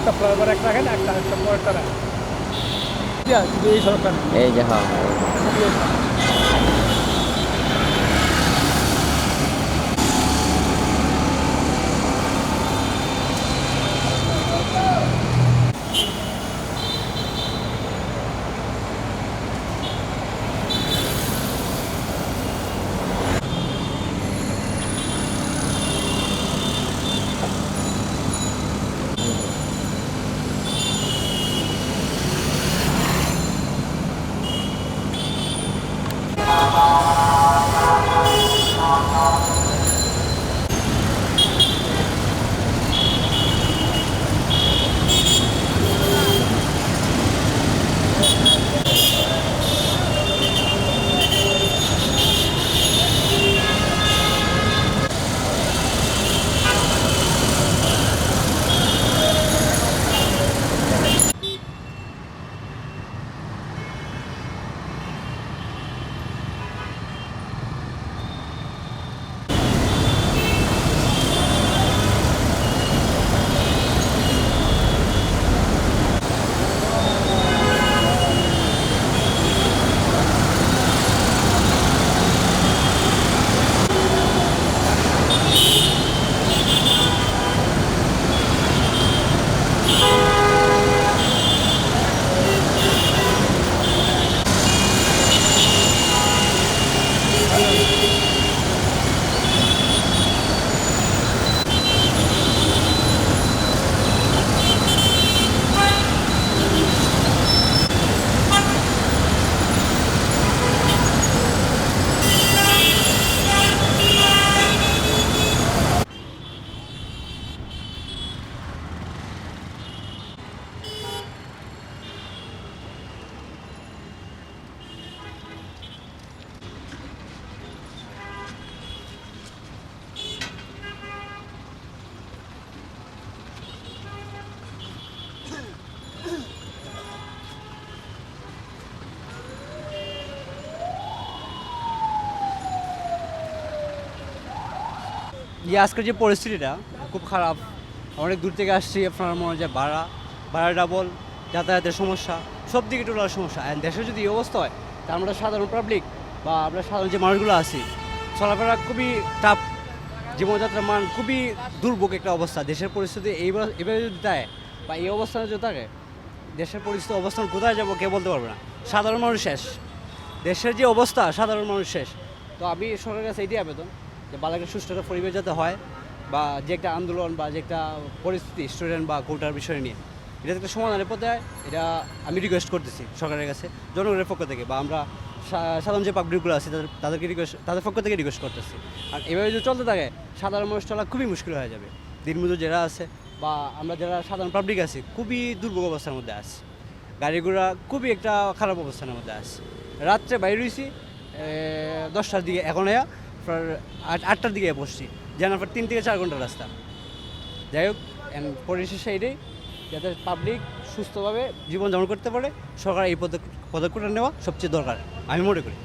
একটা ফ্লাইওভার একটা রাখেন, একটা পরেরটা রাখেন। এই সড়কটা নেই। এই যে হ্যাঁ আজকের যে পরিস্থিতিটা খুব খারাপ। অনেক দূর থেকে আসছি, আপনার মনে হয় যে ভাড়া ডাবল, যাতায়াতের সমস্যা, সব দিকে টোটাল সমস্যা। আর দেশে যদি এই অবস্থা হয় তা আমরা সাধারণ পাবলিক বা আমরা সাধারণ যে মানুষগুলো আছি, চলাফেরা খুবই টাফ, জীবনযাত্রার মান খুবই দুর্ভোগ একটা অবস্থা। দেশের পরিস্থিতি এভাবে যদি থাকে বা এই অবস্থানে যদি থাকে, দেশের পরিস্থিতি অবস্থান কোথায় যাবো কেউ বলতে পারবে না। সাধারণ মানুষ শেষ, দেশের যে অবস্থা সাধারণ মানুষ শেষ। তো আমি সরকারের কাছে এটাই আবেদন যে ভালো একটা সুষ্ঠু একটা পরিবেশ যাতে হয়, বা যে একটা আন্দোলন বা যে একটা পরিস্থিতি স্টুডেন্ট বা কোটার বিষয় নিয়ে এটা একটা সমাধানের পথে হয়, এটা আমি রিকোয়েস্ট করতেছি সরকারের কাছে, জনগণের পক্ষ থেকে, বা আমরা সাধারণ যে পাবলিকগুলো আছে তাদেরকে তাদের পক্ষ থেকে রিকোয়েস্ট করতেছি। আর এভাবে যদি চলতে থাকে সাধারণ মানুষ চলা খুবই মুশকিল হয়ে যাবে। দিনমজুর যারা আছে বা আমরা যারা সাধারণ পাবলিক আছি খুবই দুর্ভোগ অবস্থার মধ্যে আছি, গাড়ি ঘোড়া খুবই একটা খারাপ অবস্থানের মধ্যে আছে। রাত্রে বাইরে হয়েছি 10টার দিকে, এখন আটটার দিকে বসছি, যেন 3 থেকে 4 ঘন্টার রাস্তা। যাই হোক, পরিশেষে এটাই, যাতে পাবলিক সুস্থভাবে জীবনযাপন করতে পারে, সরকার এই পদক্ষেপটা নেওয়া সবচেয়ে দরকার আমি মনে করি।